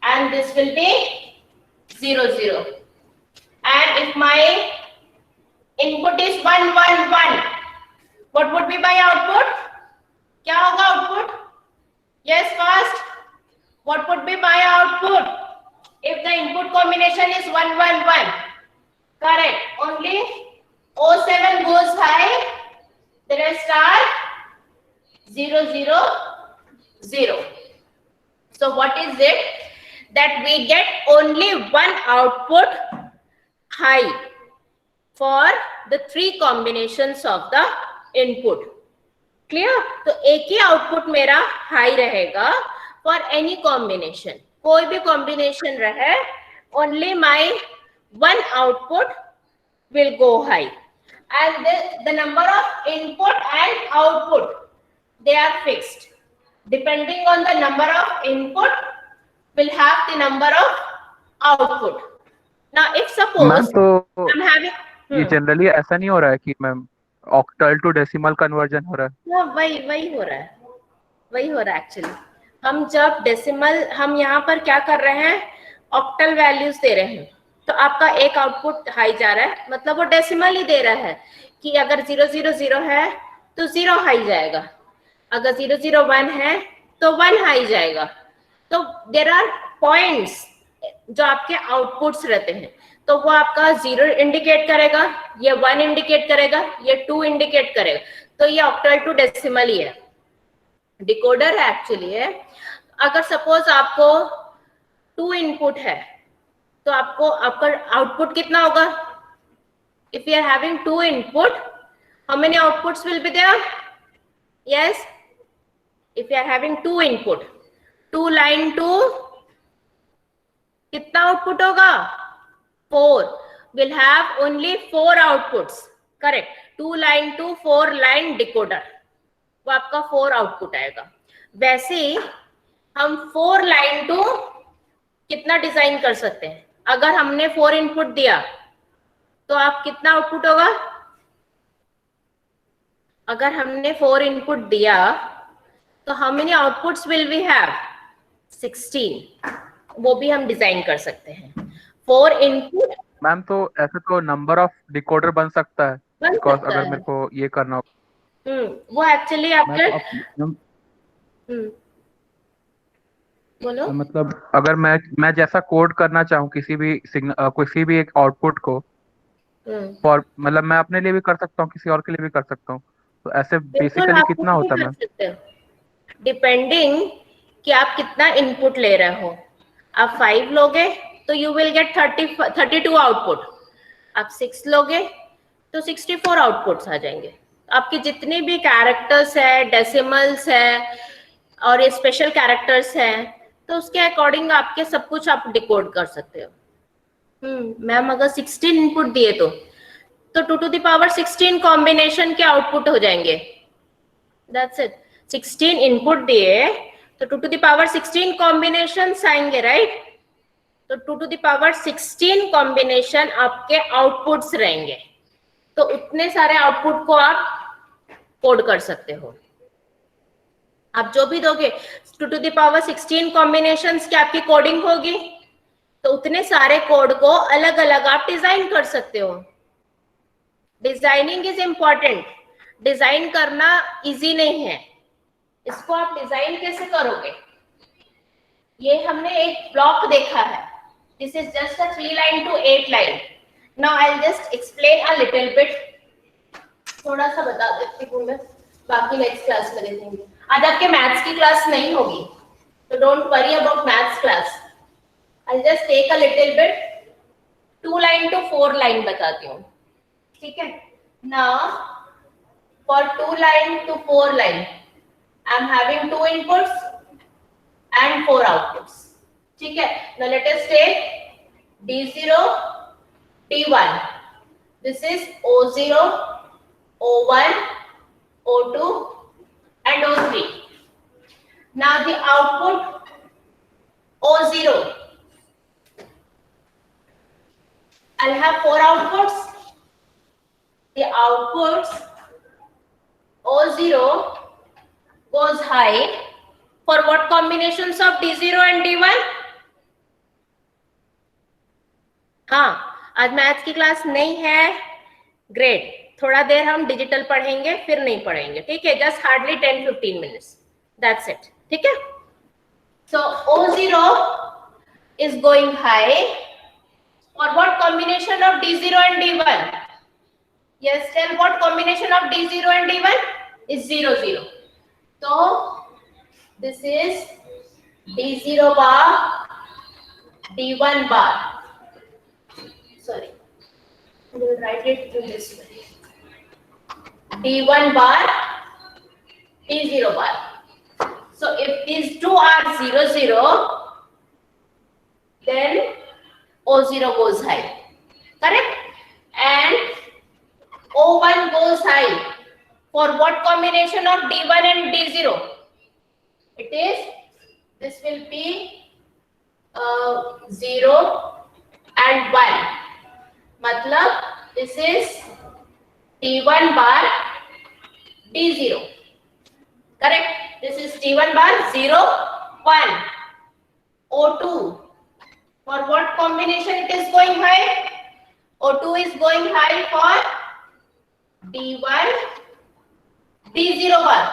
[SPEAKER 1] and this will be 0, 0. And if my input is 1, 1, 1, what would be my output? क्या होगा output? Yes, first. What would be my output? If the input combination is 1, 1, 1. Correct. Only O7 goes high. The rest are 0, 0, 0. So what is it? That we get only one output high for the 3 combinations of the input. Clear? तो एक ही output मेरा high रहेगा for any combination. कोई भी combination रहे, only my one output will go high. And the number of input and output, they are fixed. Depending on the number of input, will have the number of output. Now if
[SPEAKER 4] ma'am
[SPEAKER 1] suppose
[SPEAKER 4] तो
[SPEAKER 1] I'm having
[SPEAKER 4] ये generally ऐसा नहीं हो रहा है कि ma'am octal to decimal conversion हो रहा है?
[SPEAKER 1] हाँ, वही हो रहा है, वही हो रहा है एक्चुअली। हम जब डेसिमल, हम यहाँ पर क्या कर रहे हैं, ऑक्टल वैल्यूज दे रहे हैं, तो आपका एक आउटपुट हाई जा रहा है, मतलब वो डेसिमल ही दे रहा है कि अगर 000 है तो 0 हाई जाएगा, अगर 001 है तो 1 हाई जाएगा। तो देर आर पॉइंट्स जो आपके आउटपुट्स रहते हैं, तो वो आपका 0 इंडिकेट करेगा, ये 1 इंडिकेट करेगा, ये 2 इंडिकेट करेगा। तो ये ऑक्टल टू डेसिमल ही है, डिकोडर है एक्चुअली है। अगर सपोज आपको 2 इनपुट है तो आपको आपका आउटपुट कितना होगा? If you are having 2 input, how many outputs will be there? Yes, if you are having 2 input, 2 line 2, कितना आउटपुट होगा? 4 will have only 4 outputs, correct? 2 line to 4 line decoder, वो आपका 4 आउटपुट आएगा। वैसे हम 4 लाइन टू कितना design कर सकते हैं? अगर हमने 4 इनपुट दिया तो आप कितना आउटपुट होगा? अगर हमने 4 इनपुट दिया तो how many outputs will we have? 16, वो भी हम डिजाइन कर सकते हैं। 4 इनपुट
[SPEAKER 4] मैम तो ऐसे तो नंबर ऑफ डिकोडर बन सकता है,
[SPEAKER 1] बन
[SPEAKER 4] बिकॉज
[SPEAKER 1] सकता
[SPEAKER 4] अगर
[SPEAKER 1] है।
[SPEAKER 4] मेरे को ये करना हो।
[SPEAKER 1] वो एक्चुअली आपके
[SPEAKER 4] मैम
[SPEAKER 1] बोलो।
[SPEAKER 4] मतलब अगर मैं जैसा कोड करना चाहूँ किसी भी किसी भी एक आउटपुट को, फॉर मतलब मैं अपने लिए भी कर सकता हूँ, किसी और के लिए भी कर सकता हूँ, तो ऐसे
[SPEAKER 1] बिल्कुल
[SPEAKER 4] बेसिकली
[SPEAKER 1] आप
[SPEAKER 4] कितना
[SPEAKER 1] कुछ भी
[SPEAKER 4] होता है
[SPEAKER 1] कर
[SPEAKER 4] मैम?
[SPEAKER 1] सकते हो, डिपेंडिंग कि आप कितना इनपुट ले रहे हो। आप 5 लोगे तो यू विल गेट 32 आउटपुट, आप 6 लोगे तो 64 आउटपुट्स आ जाएंगे। आपके जितने भी कैरेक्टर्स है, डेसिमल्स है और ये स्पेशल कैरेक्टर्स हैं, तो उसके अकॉर्डिंग आपके सब कुछ आप डिकोड कर सकते हो। मैम अगर 16 इनपुट दिए तो 2 to the power 16 कॉम्बिनेशन के आउटपुट हो जाएंगे। That's it. 16 इनपुट दिए तो 2 to the power 16 कॉम्बिनेशन आएंगे, राइट? तो 2 to the power 16 कॉम्बिनेशन आपके आउटपुट्स रहेंगे, तो उतने सारे आउटपुट को आप कोड कर सकते हो। आप जो भी दोगे 2 to the power 16 कॉम्बिनेशंस की आपकी कोडिंग होगी, तो उतने सारे कोड को अलग अलग आप डिजाइन कर सकते हो। डिजाइनिंग इज इंपॉर्टेंट, डिजाइन करना इजी नहीं है। इसको आप डिजाइन कैसे करोगे? ये हमने एक ब्लॉक देखा है, this is just a 3 line to 8 line। Now I will just explain a little bit, थोड़ा सा बता देती हूँ मैं, बाकी नेक्स्ट क्लास में देखेंगे। आज आपके मैथ्स की क्लास नहीं होगी, तो don't worry about maths class. I will just take a little bit 2 line to 4 line बताती हूँ, ठीक है? Now for 2 line to 4 line I am having 2 inputs and 4 outputs, ठीक है? Now let us take D0, D1. This is O0, O1, O2 and O3. Now the output O0, I'll have 4 outputs. The outputs O0 goes high for what combinations of D0 and D1? हाँ, आज maths की class नहीं है, great. थोड़ा देर हम digital पढ़ेंगे, फिर नहीं पढ़ेंगे, ठीक है? Just hardly 10-15 minutes, that's it, ठीक है? So O0 is going high for what combination of D0 and D1? Yes, tell what combination of D0 and D1 is 0, 0. So this is D0 bar, D1 bar. Sorry, I will write it in this way. D1 bar, D0 bar. So if these two are 0, 0, then O0 goes high, correct? And O1 goes high for what combination of D1 and D0? It is, this will be 0 and 1. मतलब this is T1 bar D0. Correct? This is T1 bar 0, 1. O2. For what combination it is going high? O2 is going high for D1, D0 bar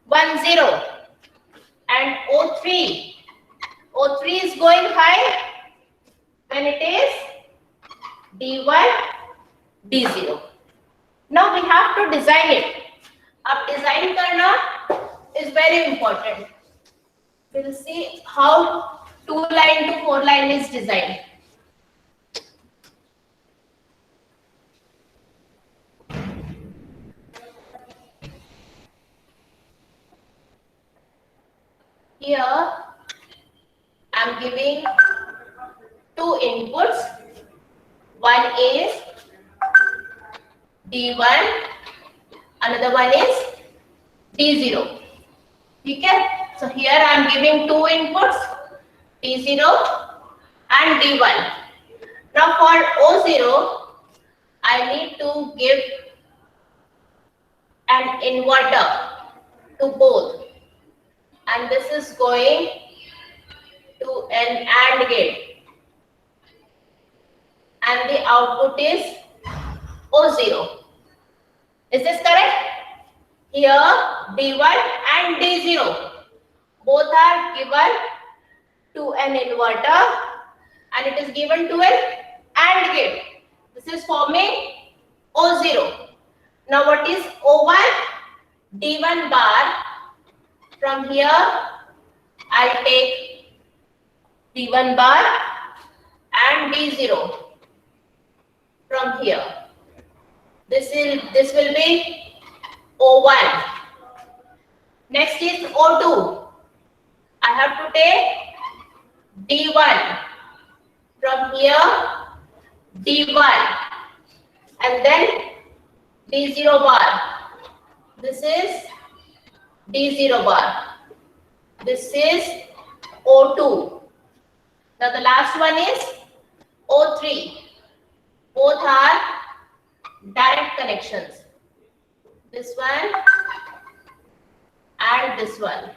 [SPEAKER 1] 1, 0. And O3. O3 is going high when it is D1, D0. Now we have to design it. अब design करना is very important. We'll see how 2 line to 4 line is designed. Here I'm giving 2 inputs. One is D1, another one is D0. Okay? So here I am giving 2 inputs, D0 and D1. Now for O0, I need to give an inverter to both. And this is going to an AND gate. And the output is O0. Is this correct? Here D1 and D0 both are given to an inverter and it is given to an AND gate. This is forming O0. Now what is O1? D1 bar. From here I'll take D1 bar and D0 from here. This will be O1. Next is O2. I have to take D1 from here, D1 and then D0 bar. This is D0 bar. This is O2. Now the last one is O3. Both are direct connections. This one and this one.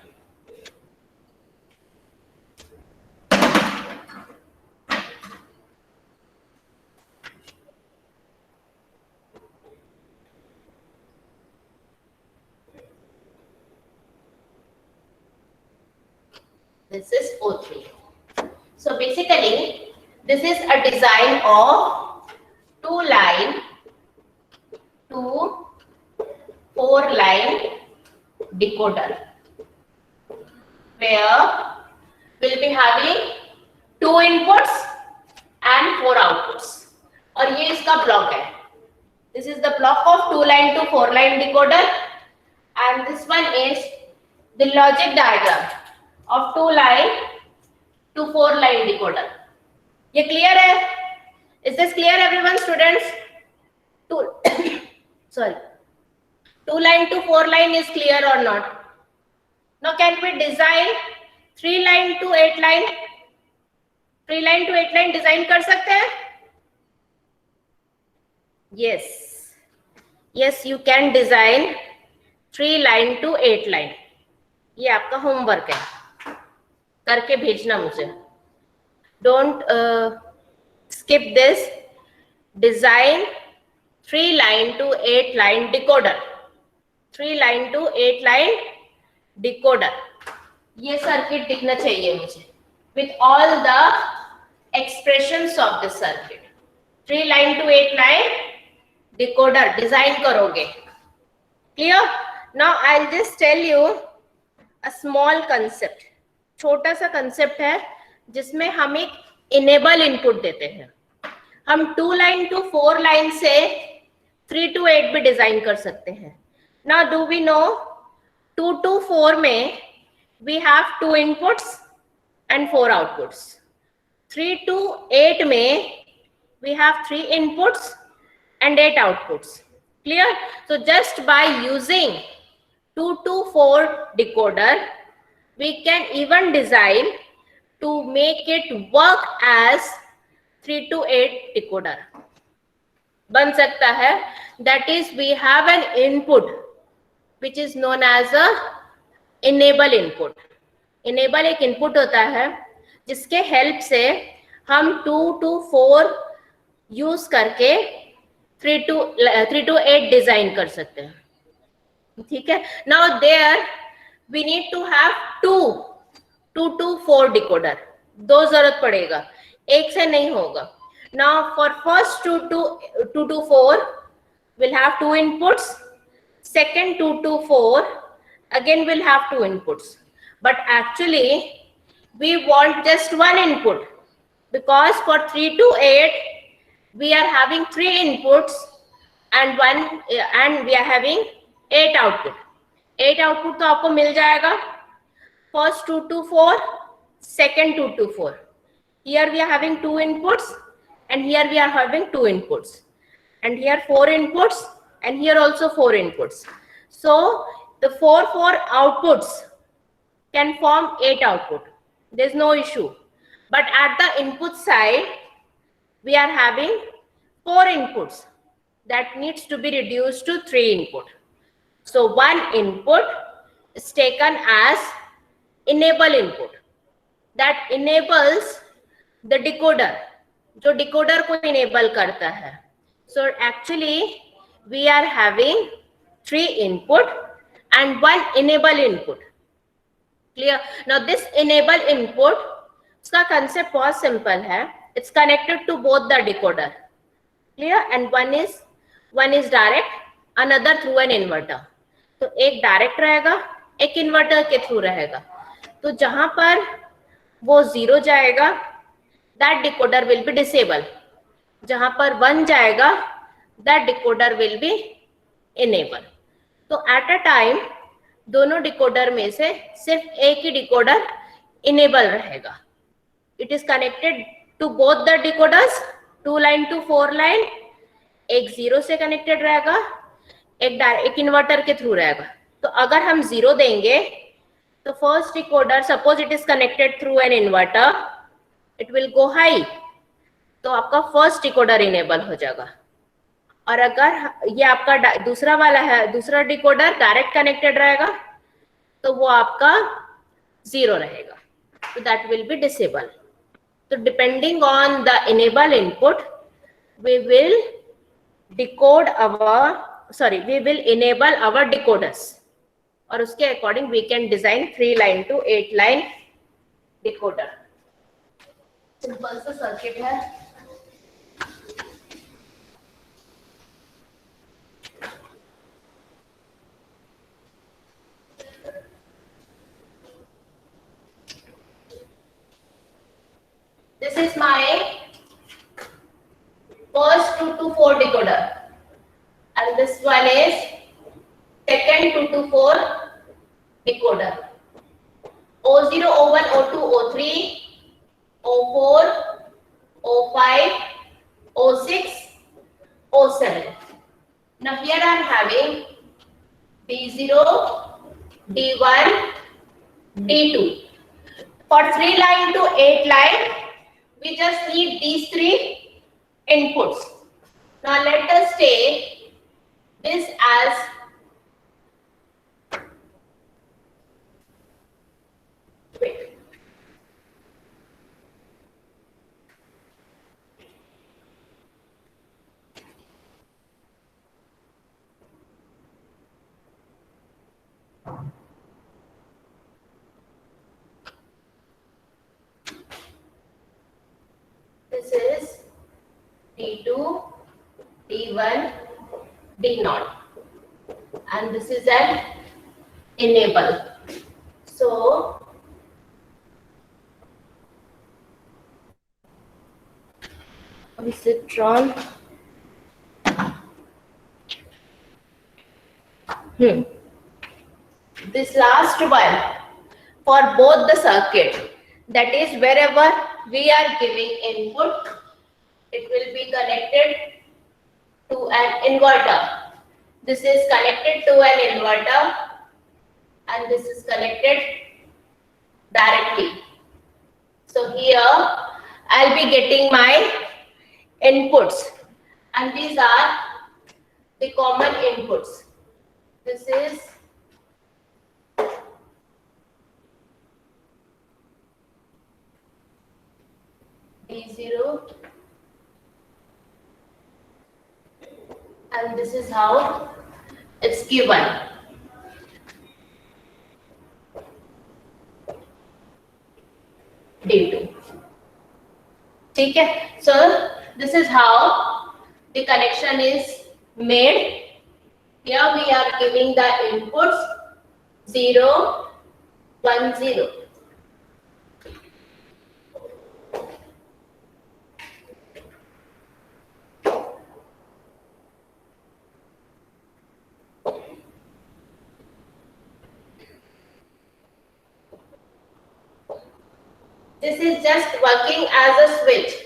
[SPEAKER 1] This is O3. So basically, this is a design of 2 line to 4 line decoder, where we'll be having 2 inputs and 4 outputs. और ये इसका block है. This is the block of 2 line to 4 line decoder, and this one is the logic diagram of 2 line to 4 line decoder. ये clear है? Is this clear, everyone, students? Sorry. 2 line to 4 line is clear or not? Now can we design 3 line to 8 line? 3 line to 8 line design कर सकते हैं? Yes. Yes, you can design 3 line to 8 line. ये आपका homework है. करके भेजना मुझे. Don't skip this. Design 3 line to 8 line decoder. 3 line to 8 line decoder. ये circuit दिखना चाहिए मुझे. With all the expressions of this circuit. 3 line to 8 line decoder design करोगे. Clear? Now I'll just tell you a small concept. छोटा सा concept है जिसमें हम एक enable input देते हैं. हम 2 line to 4 line से 3 to 8 भी डिजाइन कर सकते हैं. Now do we know 2 to 4 में we have 2 inputs and 4 outputs. 3 to 8 में we have 3 inputs and 8 outputs. Clear? So just by using 2 to 4 decoder, we can even design to make it work as 3 to 8 decoder बन सकता है. That is, we have an input which is known as a enable input. Enable एक input होता है जिसके help से हम 2 to 4 use करके 3 to 8 डिजाइन कर सकते हैं. ठीक है. Now there we need to have 2 to 4 decoder. 2 जरूरत पड़ेगा, एक से नहीं होगा. Now for first 2 to 4 we'll have 2 inputs. Second 2 to 4 again we'll have 2 inputs. But actually we want just one input, because for 3 to 8 we are having 3 inputs and we are having 8 output. 8 output तो आपको मिल जाएगा. First 2 to 4, second 2 to 4. Here we are having 2 inputs and here we are having 2 inputs, and here 4 inputs and here also 4 inputs. So the 4 outputs can form 8 output. There's no issue. But at the input side we are having 4 inputs that needs to be reduced to 3 input. So one input is taken as enable input that enables the decoder, जो decoder को enable करता है. So actually we are having 3 input and 1 enable input. Clear? Now this enable input, उसका concept बहुत simple है. It's connected to both the decoder. Clear? And one is direct, another through an inverter. तो एक direct रहेगा, एक inverter के through रहेगा. तो जहां पर वो 0 जाएगा, that decoder will be disable. जहां पर 1 जाएगा, that decoder will be enable. तो at a time दोनों डिकोडर में से सिर्फ एक ही डिकोडर enable रहेगा. It is connected to both the decoders, 2 line to 4 line. एक 0 से कनेक्टेड रहेगा, एक इन्वर्टर के थ्रू रहेगा. तो अगर हम 0 देंगे तो first decoder, suppose it is connected through an inverter, it will go high. तो आपका फर्स्ट डिकोडर इनेबल हो जाएगा. और अगर ये आपका दूसरा वाला है, दूसरा डिकोडर डायरेक्ट कनेक्टेड रहेगा, तो वो आपका 0 रहेगा. तो दैट विल बी डिसेबल. तो depending on the enable input we will enable our decoders, और उसके according we can design 3 line to 8 line decoder. Simple सा सर्किट है. This is my first 2 to 4 decoder, and this one is second 2 to 4 decoder. O0, O1, O2, O3, O4, O5, O6, O7. Now here I am having D0, D1, D2. For 3 line to 8 line, we just need these 3 inputs. Now let us take this as this is D2, D1, D0, and this is an enable. So is it drawn? This last one for both the circuit, that is wherever we are giving input, it will be connected to an inverter. This is connected to an inverter and this is connected directly. So here I'll be getting my inputs, and these are the common inputs. This is D0, and this is how it's given. D2. ठीक है, so this is how the connection is made. Here we are giving the inputs 0, 1, 0. This is just working as a switch.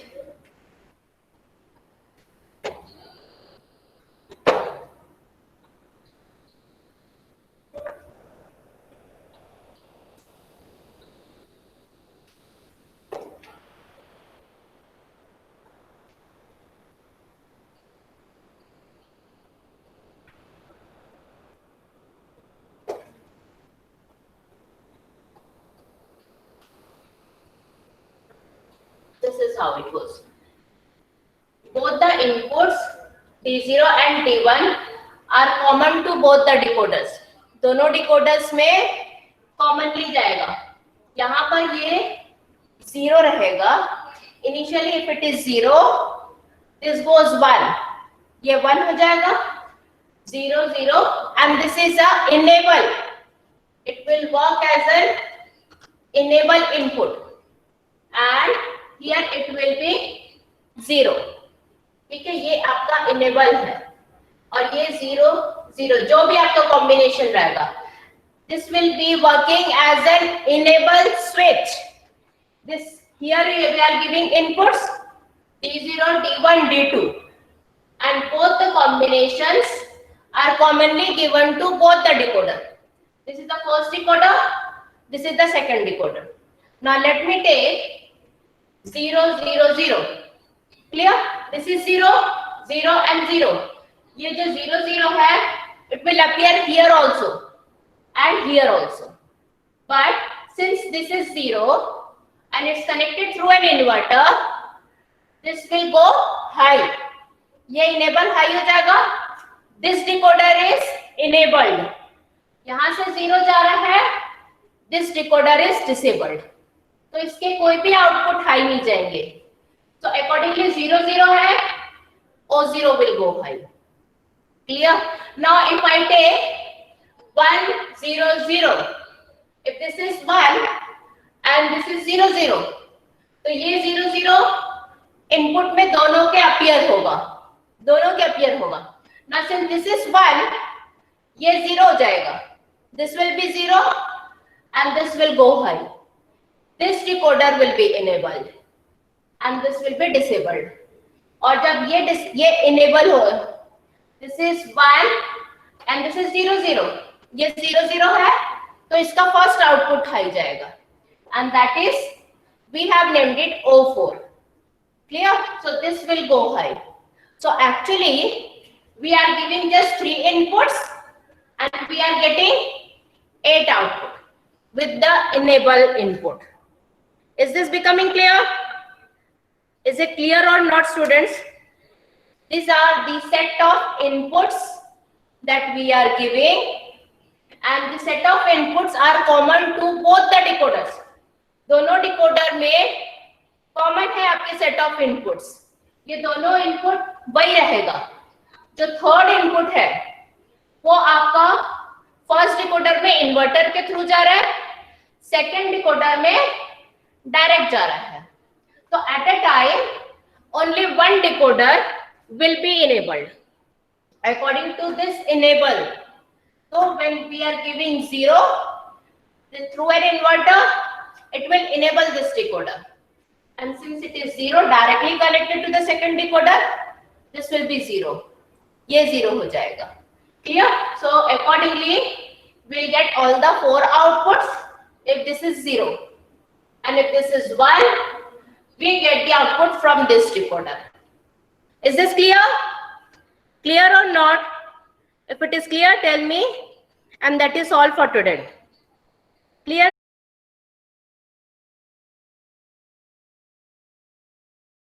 [SPEAKER 1] This is how it goes. Both the inputs D0 and D1 are common to both the decoders. दोनों decoders में commonly जाएगा. यहाँ पर ये 0 रहेगा. Initially if it is 0, this goes 1. ये 1 हो जाएगा. 0, 0, and this is a enable. It will work as an enable input. And here it will be 0. ठीक है, ये आपका enable है और ये 0, 0 जो भी आपका combination रहेगा. This will be working as an enable switch. This here we are giving inputs D0, D1, D2, and both the combinations are commonly given to both the decoder. This is the first decoder. This is the second decoder. Now let me take 0, 0, 0. Clear? This is 0, 0 and 0. ये जो 0, 0 है, it will appear here also and here also. But since this is 0 and it's connected through an inverter, this will go high. ये enable high हो जाएगा. This decoder is enabled. यहाँ से 0 जा रहा है. This decoder is disabled. तो इसके कोई भी आउटपुट हाई नहीं जाएंगे. So accordingly 0, 0 है, O0 will go high. Clear? Now if I take 1, 0, 0, if this is 1 and this is 0, 0, तो ये 0, 0 इनपुट में दोनों के अपीयर होगा. दोनों के अपीयर होगा. Now since this is 1, ये 0 हो जाएगा. This will be 0 and this will go high. This decoder will be enabled and this will be disabled. और जब ये enable हो, this is 1 and this is 0, 0. ये 0, 0 है, तो इसका first output high जाएगा. And that is, we have named it O4. Clear? So this will go high. So actually, we are giving just 3 inputs and we are getting 8 output with the enable input. Is this becoming clear? Is it clear or not, students? These are the set of inputs that we are giving, and the set of inputs are common to both the decoders. दोनों decoder में common है आपके set of inputs. ये दोनों input वही रहेगा. जो third input है, वो आपका first decoder में inverter के through जा रहा है, second decoder में direct जा रहा है. So at a time, only one decoder will be enabled. According to this enable, so when we are giving 0 through an inverter, it will enable this decoder. And since it is 0 directly connected to the second decoder, this will be 0. ये 0 हो जाएगा. Clear? So accordingly, we'll get all the 4 outputs if this is 0. And if this is 1, we get the output from this decoder. Is this clear? Clear or not? If it is clear, tell me. And that is all for today.